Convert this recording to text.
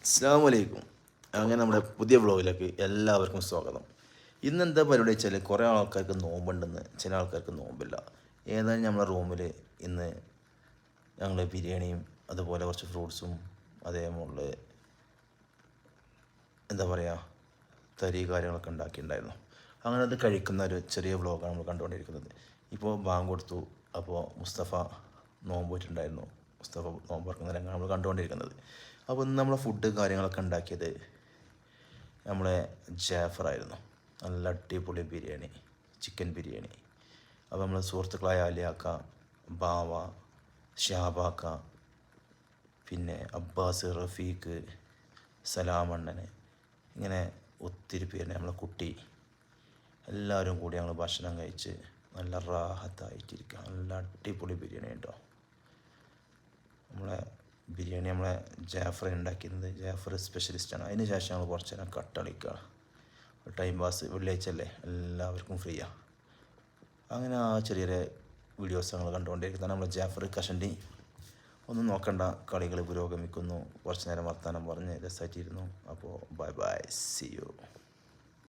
അസ്സലാമു അലൈക്കും. അങ്ങനെ നമ്മുടെ പുതിയ വ്ളോഗിലേക്ക് എല്ലാവർക്കും സ്വാഗതം. ഇന്നെന്താ പരിപാടി വെച്ചാൽ കുറേ ആൾക്കാർക്ക് നോമ്പുണ്ടെന്ന്, ചില ആൾക്കാർക്ക് നോമ്പില്ല. ഏതായാലും നമ്മുടെ റൂമിൽ ഇന്ന് ഞങ്ങൾ ബിരിയാണിയും അതുപോലെ കുറച്ച് ഫ്രൂട്ട്സും അതേപോലെ എന്താ പറയുക തരി കാര്യങ്ങളൊക്കെ ഉണ്ടാക്കിയിട്ടുണ്ടായിരുന്നു. അങ്ങനെ അത് കഴിക്കുന്ന ഒരു ചെറിയ വ്ളോഗാണ് നമ്മൾ കണ്ടുകൊണ്ടിരിക്കുന്നത്. ഇപ്പോൾ ബാങ്ക് കൊടുത്തു. അപ്പോൾ മുസ്തഫ നോമ്പ് പോയിട്ടുണ്ടായിരുന്നു. മുസ്തഫ നോമ്പ് തുറക്കുന്ന രംഗമാണ് നമ്മൾ കണ്ടുകൊണ്ടിരിക്കുന്നത്. അപ്പോൾ ഇന്ന് നമ്മളെ ഫുഡ് കാര്യങ്ങളൊക്കെ ഉണ്ടാക്കിയത് നമ്മളെ ജാഫറായിരുന്നു. നല്ല അടിപൊളി ബിരിയാണി, ചിക്കൻ ബിരിയാണി. അപ്പോൾ നമ്മൾ സുഹൃത്തുക്കളായ അലിയാക്ക, ബാവ, ഷാബാക്ക, പിന്നെ അബ്ബാസ്, റഫീഖ്, സലാമണ്ണന്, ഇങ്ങനെ ഒത്തിരി പേര്, നമ്മളെ കുട്ടി, എല്ലാവരും കൂടി ഞങ്ങൾ ഭക്ഷണം കഴിച്ച് നല്ല റാഹത്തായിട്ടിരിക്കുക. നല്ല അടിപൊളി ബിരിയാണി കേട്ടോ. നമ്മളെ ജാഫർ ഉണ്ടാക്കുന്നത്, ജാഫർ സ്പെഷ്യലിസ്റ്റാണ്. അതിന് ശേഷം ഞങ്ങൾ കുറച്ച് നേരം കട്ടളിക്കുക. ടൈം പാസ്, വെള്ളിയാഴ്ച അല്ലേ, എല്ലാവർക്കും ഫ്രീയാണ്. അങ്ങനെ ആ ചെറിയ വീഡിയോസ് ഞങ്ങൾ കണ്ടുകൊണ്ടിരിക്കുന്നത്. നമ്മൾ ജാഫർ കഷണ്ടി ഒന്നും നോക്കണ്ട, കളികൾ പുരോഗമിക്കുന്നു. കുറച്ച് നേരം വർത്തമാനം പറഞ്ഞ് രസമായിട്ടിരുന്നു. അപ്പോൾ ബൈ ബൈ, സി യു.